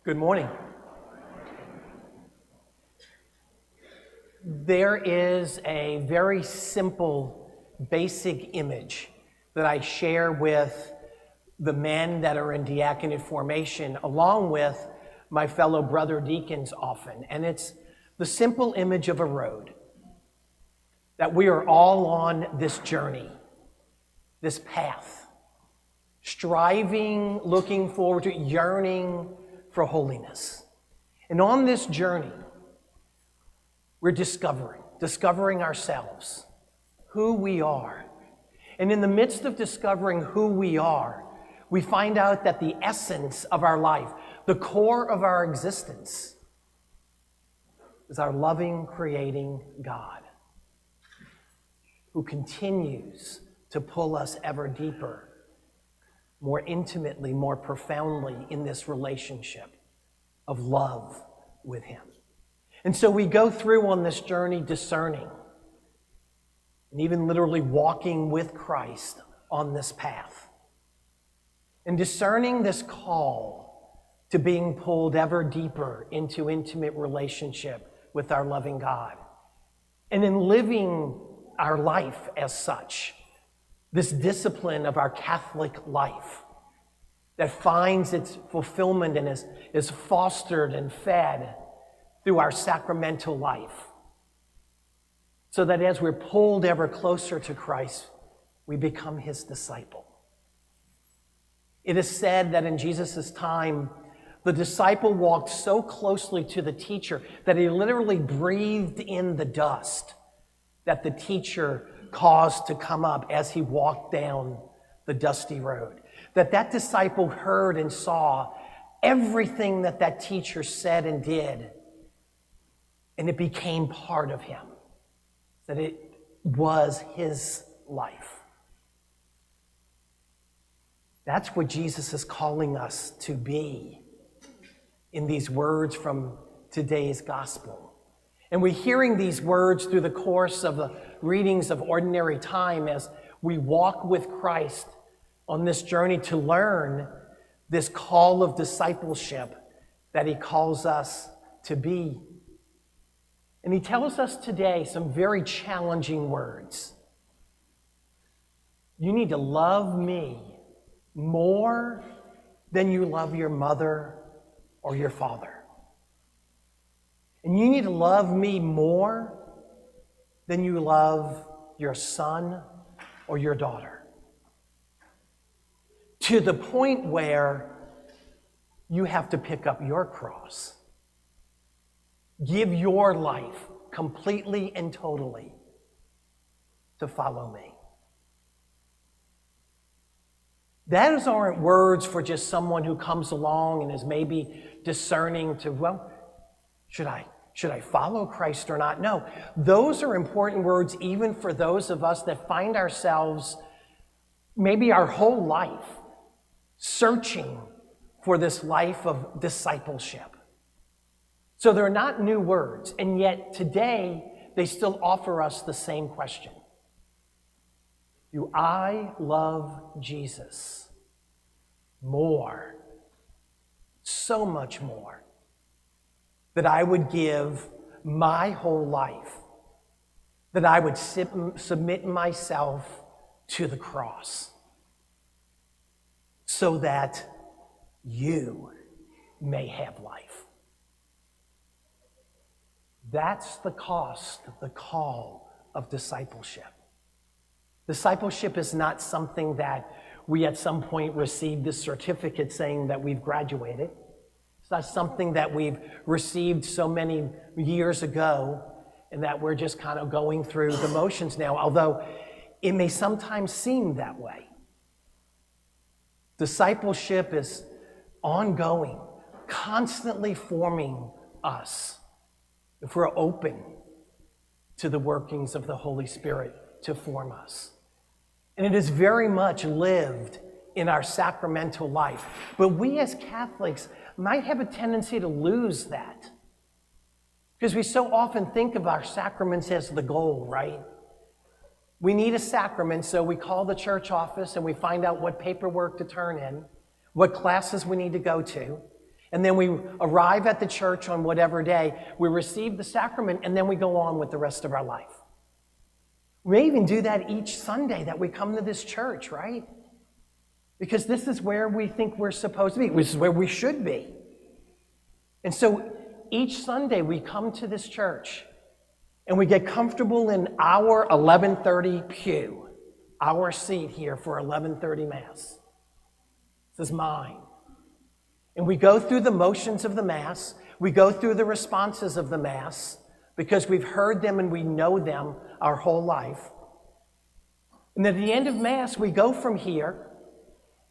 Good morning. There is a very simple, basic image that I share with the men that are in diaconate formation, along with my fellow brother deacons often. And it's the simple image of a road, that we are all on this journey, this path, striving, looking forward to, yearning for holiness. And on this journey, we're discovering ourselves, who we are. And in the midst of discovering who we are, we find out that the essence of our life, the core of our existence, is our loving, creating God, who continues to pull us ever deeper, more intimately, more profoundly in this relationship of love with Him. And so we go through on this journey discerning and even literally walking with Christ on this path. And discerning this call to being pulled ever deeper into intimate relationship with our loving God. And in living our life as such, this discipline of our Catholic life that finds its fulfillment and is fostered and fed through our sacramental life, so that as we're pulled ever closer to Christ, we become His disciple. It is said that in Jesus' time, the disciple walked so closely to the teacher that he literally breathed in the dust that the teacher caused to come up as he walked down the dusty road. That disciple heard and saw everything that teacher said and did, and it became part of him, that it was his life. That's what Jesus is calling us to be in these words from today's gospel. And we're hearing these words through the course of the readings of ordinary time as we walk with Christ on this journey to learn this call of discipleship that He calls us to be. And He tells us today some very challenging words. You need to love me more than you love your mother or your father. And you need to love me more than you love your son or your daughter. To the point where you have to pick up your cross. Give your life completely and totally to follow me. Those aren't words for just someone who comes along and is maybe discerning to, well, should I follow Christ or not? No, those are important words even for those of us that find ourselves maybe our whole life searching for this life of discipleship. So they're not new words, and yet today they still offer us the same question. Do I love Jesus more, so much more, that I would give my whole life, that I would submit myself to the cross so that you may have life? That's the cost, the call of discipleship. Discipleship is not something that we at some point receive this certificate saying that we've graduated. It's not something that we've received so many years ago and that we're just kind of going through the motions now, although it may sometimes seem that way. Discipleship is ongoing, constantly forming us if we're open to the workings of the Holy Spirit to form us. And it is very much lived in our sacramental life. But we as Catholics might have a tendency to lose that, because we so often think of our sacraments as the goal, right? We need a sacrament, so we call the church office and we find out what paperwork to turn in, what classes we need to go to, And then we arrive at the church on whatever day, we receive the sacrament, and then we go on with the rest of our life. We may even do that each Sunday that we come to this church, right? Because this is where we think we're supposed to be. This is where we should be. And so each Sunday we come to this church and we get comfortable in our 11:30 pew, our seat here for 11:30 Mass. This is mine. And we go through the motions of the Mass. We go through the responses of the Mass because we've heard them and we know them our whole life. And at the end of Mass, we go from here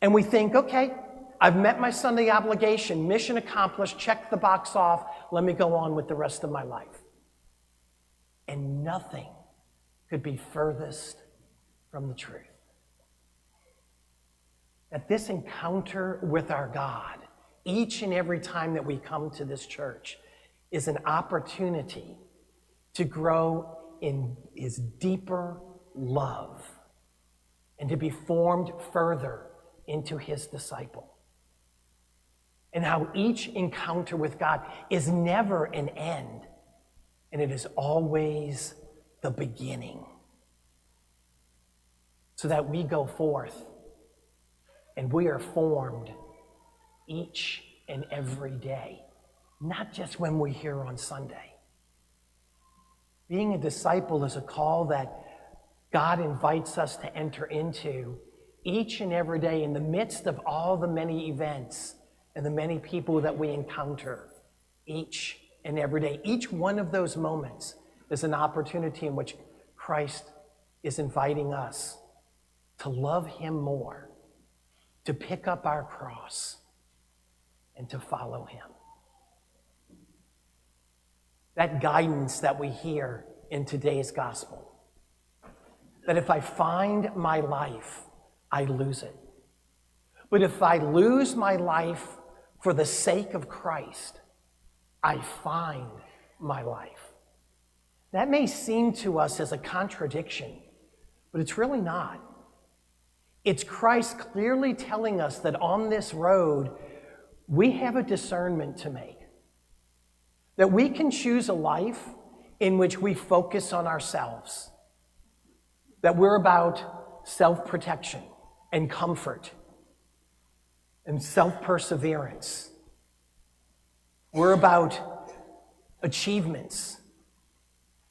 and we think, okay, I've met my Sunday obligation, mission accomplished, check the box off, let me go on with the rest of my life. And nothing could be furthest from the truth. That this encounter with our God, each and every time that we come to this church, is an opportunity to grow in His deeper love and to be formed further into His disciple. And how each encounter with God is never an end, and it is always the beginning. So that we go forth and we are formed each and every day, not just when we're here on Sunday. Being a disciple is a call that God invites us to enter into each and every day in the midst of all the many events and the many people that we encounter each and every day. Each one of those moments is an opportunity in which Christ is inviting us to love Him more, to pick up our cross, and to follow Him. That guidance that we hear in today's gospel, that if I find my life, I lose it. But if I lose my life for the sake of Christ, I find my life. That may seem to us as a contradiction, but it's really not. It's Christ clearly telling us that on this road, we have a discernment to make. That we can choose a life in which we focus on ourselves. That we're about self-protection and comfort and self-perseverance. We're about achievements,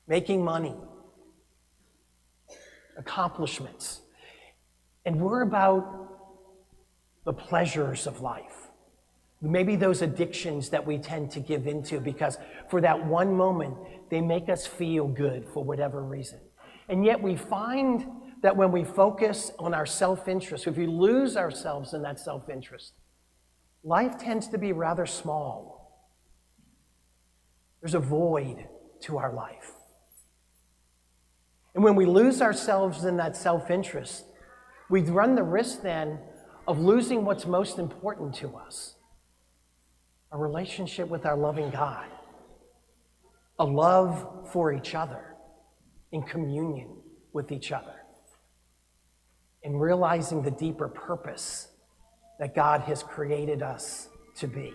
making money, accomplishments. And we're about the pleasures of life. Maybe those addictions that we tend to give into because for that one moment, they make us feel good for whatever reason. And yet we find that when we focus on our self-interest, if we lose ourselves in that self-interest, life tends to be rather small. There's a void to our life. And when we lose ourselves in that self-interest, we run the risk then of losing what's most important to us, a relationship with our loving God, a love for each other, in communion with each other, and realizing the deeper purpose that God has created us to be.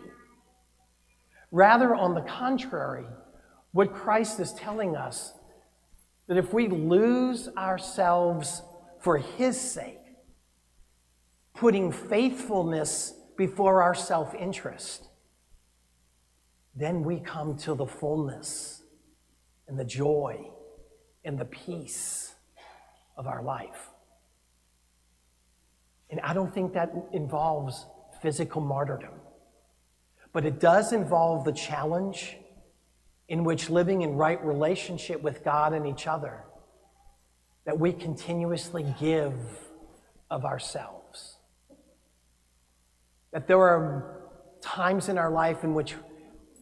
Rather, on the contrary, what Christ is telling us, that if we lose ourselves for His sake, putting faithfulness before our self-interest, then we come to the fullness and the joy and the peace of our life. And I don't think that involves physical martyrdom, but it does involve the challenge in which living in right relationship with God and each other, that we continuously give of ourselves. That there are times in our life in which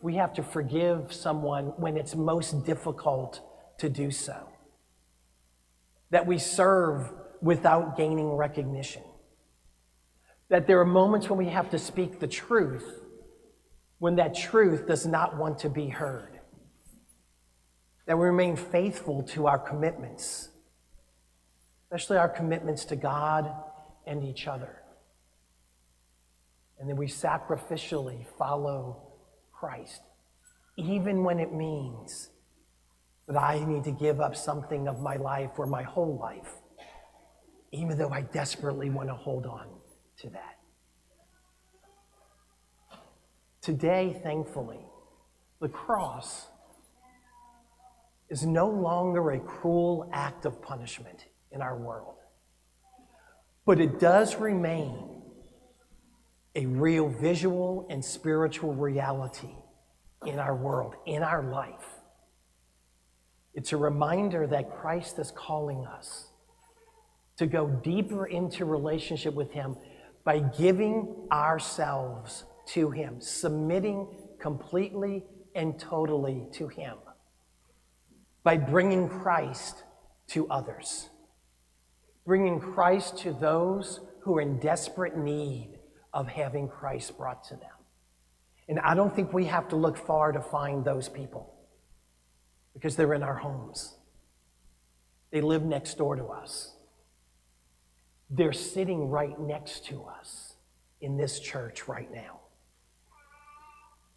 we have to forgive someone when it's most difficult to do so. That we serve without gaining recognition. That there are moments when we have to speak the truth when that truth does not want to be heard. That we remain faithful to our commitments, especially our commitments to God and each other. And then we sacrificially follow Christ, even when it means that I need to give up something of my life or my whole life, even though I desperately want to hold on to that. Today, thankfully, the cross is no longer a cruel act of punishment in our world, but it does remain a real visual and spiritual reality in our world, in our life. It's a reminder that Christ is calling us to go deeper into relationship with him by giving ourselves to him, submitting completely and totally to him, by bringing Christ to others, bringing Christ to those who are in desperate need of having Christ brought to them. And I don't think we have to look far to find those people, because they're in our homes. They live next door to us. They're sitting right next to us in this church right now.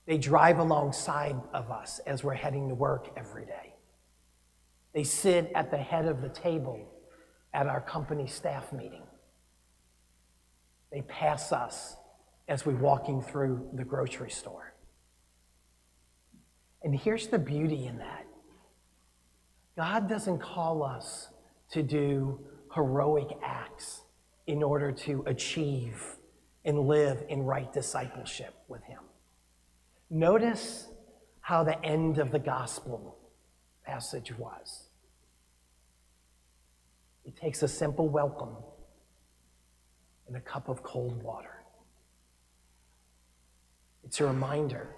They drive alongside of us as we're heading to work every day. They sit at the head of the table at our company staff meeting. They pass us as we're walking through the grocery store. And here's the beauty in that. God doesn't call us to do heroic acts in order to achieve and live in right discipleship with him. Notice how the end of the gospel passage was. It takes a simple welcome and a cup of cold water. It's a reminder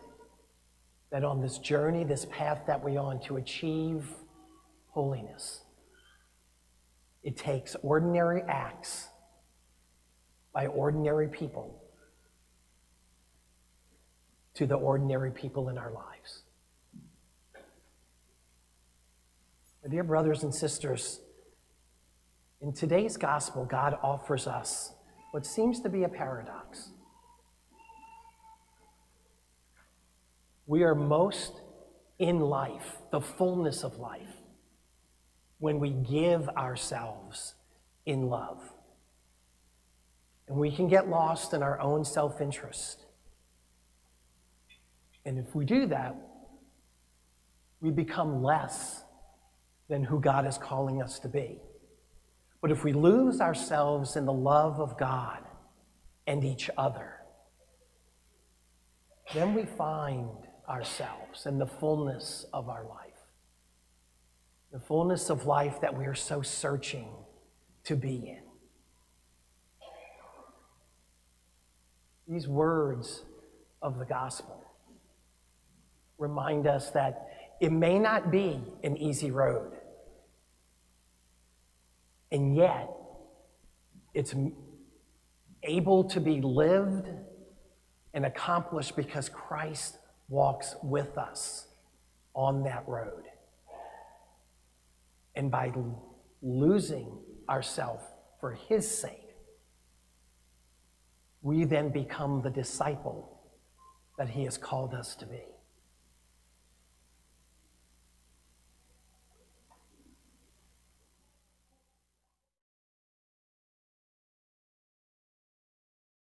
that on this journey, this path that we're on to achieve holiness, it takes ordinary acts by ordinary people to the ordinary people in our lives. My dear brothers and sisters, in today's gospel, God offers us what seems to be a paradox. We are most in life, the fullness of life, when we give ourselves in love. And we can get lost in our own self-interest. And if we do that, we become less than who God is calling us to be. But if we lose ourselves in the love of God and each other, then we find ourselves in the fullness of our life. The fullness of life that we are so searching to be in. These words of the gospel remind us that it may not be an easy road, and yet it's able to be lived and accomplished because Christ walks with us on that road. And by losing ourselves for his sake, we then become the disciple that he has called us to be.